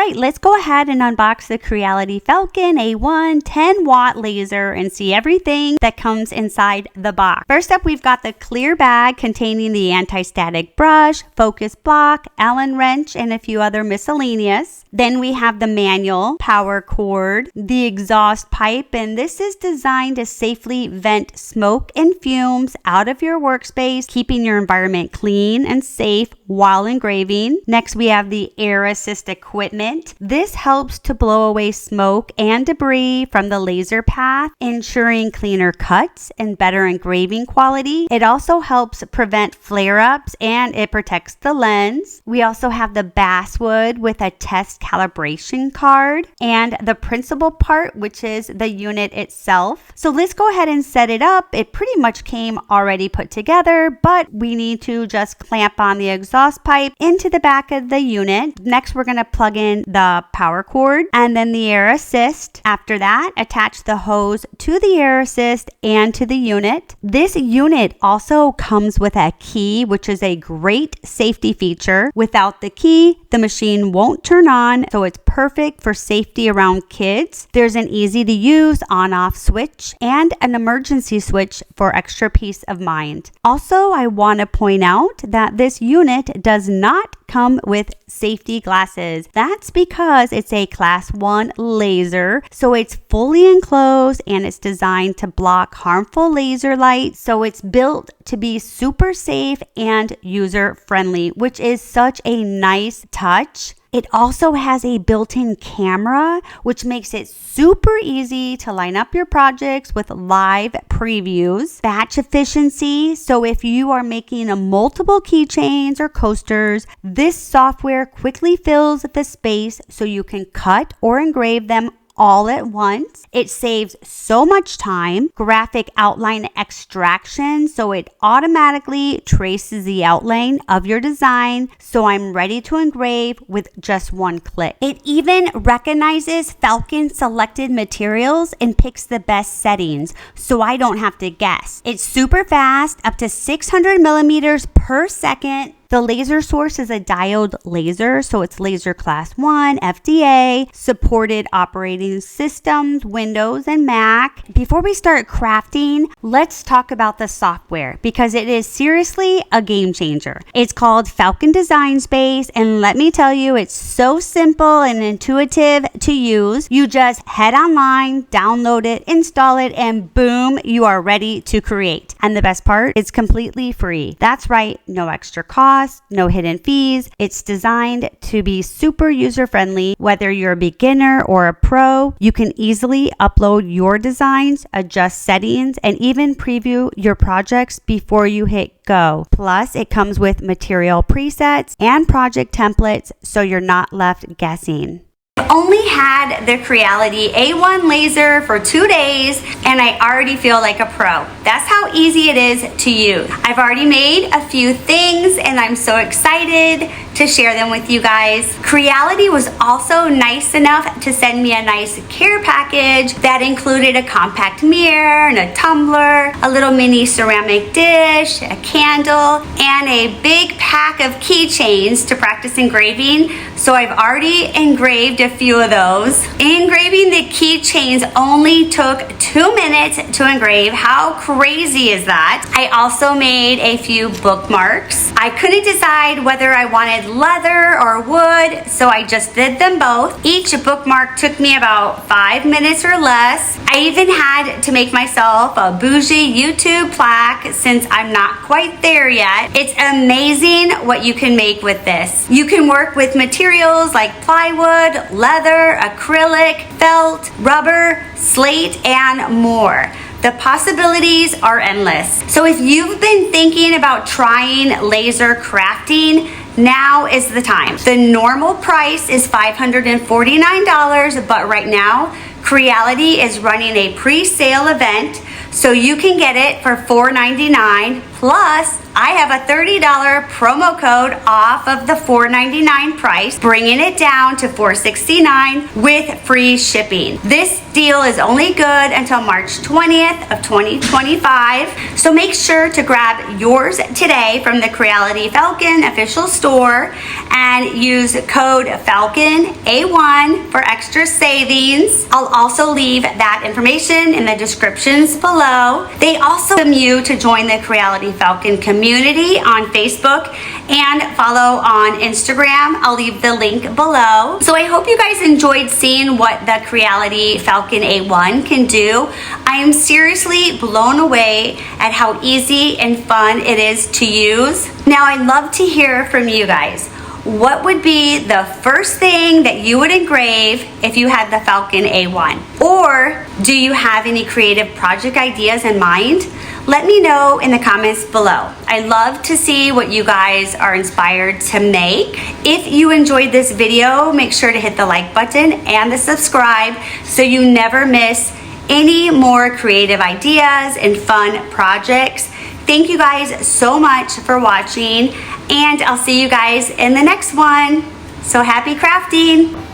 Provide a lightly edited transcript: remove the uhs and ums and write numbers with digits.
right, let's go ahead and unbox the Creality Falcon A1 10-watt laser and see everything that comes inside the box. First up, we've got the clear bag containing the anti-static brush, focus block, Allen wrench, and a few other miscellaneous. Then we have the manual, power cord, the exhaust pipe, and this is designed to safely vent smoke and fumes out of your workspace, keeping your environment clean and safe while engraving. Next, we have the air assist equipment. This helps to blow away smoke and debris from the laser path, ensuring cleaner cuts and better engraving quality. It also helps prevent flare-ups and it protects the lens. We also have the basswood with a test calibration card and the principal part, which is the unit itself. So let's go ahead and set it up. It pretty much came already put together, but we need to just clamp on the exhaust pipe into the back of the unit. Next, we're going to plug in the power cord and then the air assist. After that, attach the hose to the air assist and to the unit. This unit also comes with a key, which is a great safety feature. Without the key, the machine won't turn on, so it's perfect for safety around kids. There's an easy to use on-off switch and an emergency switch for extra peace of mind. Also, I want to point out that this unit does not come with safety glasses. That's because it's a class 1 laser, so it's fully enclosed and it's designed to block harmful laser light. So it's built to be super safe and user friendly, which is such a nice touch. It also has a built-in camera, which makes it super easy to line up your projects with live previews. Batch efficiency, so if you are making multiple keychains or coasters, this software quickly fills the space so you can cut or engrave them all at once. It saves so much time. Graphic outline extraction, so it automatically traces the outline of your design, so I'm ready to engrave with just one click. It even recognizes Falcon selected materials and picks the best settings, so I don't have to guess. It's super fast, up to 600 millimeters per second. The laser source is a diode laser, so it's laser class 1, FDA, supported operating systems, Windows and Mac. Before we start crafting, let's talk about the software because it is seriously a game changer. It's called Falcon Design Space, and let me tell you, it's so simple and intuitive to use. You just head online, download it, install it, and boom, you are ready to create. And the best part, it's completely free. That's right, no extra cost, no hidden fees. It's designed to be super user-friendly. Whether you're a beginner or a pro, you can easily upload your designs, adjust settings, and even preview your projects before you hit go. Plus, it comes with material presets and project templates, so you're not left guessing. I've only had the Creality A1 laser for 2 days and I already feel like a pro. That's how easy it is to use. I've already made a few things and I'm so excited to share them with you guys. Creality was also nice enough to send me a nice care package that included a compact mirror and a tumbler, a little mini ceramic dish, a candle, and a big pack of keychains to practice engraving. So I've already engraved a few of those. Engraving the keychains only took 2 minutes to engrave. How crazy is that? I also made a few bookmarks. I couldn't decide whether I wanted leather or wood, so I just did them both. Each bookmark took me about 5 minutes or less. I even had to make myself a bougie YouTube plaque since I'm not quite there yet. It's amazing what you can make with this. You can work with materials like plywood, leather, acrylic, felt, rubber, slate, and more. The possibilities are endless. So if you've been thinking about trying laser crafting, now is the time. The normal price is $549, but right now, Creality is running a pre-sale event, so you can get it for $499 Plus, I have a $30 promo code off of the $4.99 price, bringing it down to $4.69 with free shipping. This deal is only good until March 20th of 2025. So make sure to grab yours today from the Creality Falcon official store and use code Falcon A1 for extra savings. I'll also leave that information in the descriptions below. They also welcome you to join the Creality Falcon community on Facebook and follow on Instagram. I'll leave the link below. So I hope you guys enjoyed seeing what the Creality Falcon A1 can do. I am seriously blown away at how easy and fun it is to use. Now I'd love to hear from you guys. What would be the first thing that you would engrave if you had the Falcon A1? Or do you have any creative project ideas in mind? Let me know in the comments below. I love to see what you guys are inspired to make. If you enjoyed this video, make sure to hit the like button and the subscribe so you never miss any more creative ideas and fun projects. Thank you guys so much for watching, and I'll see you guys in the next one. So happy crafting!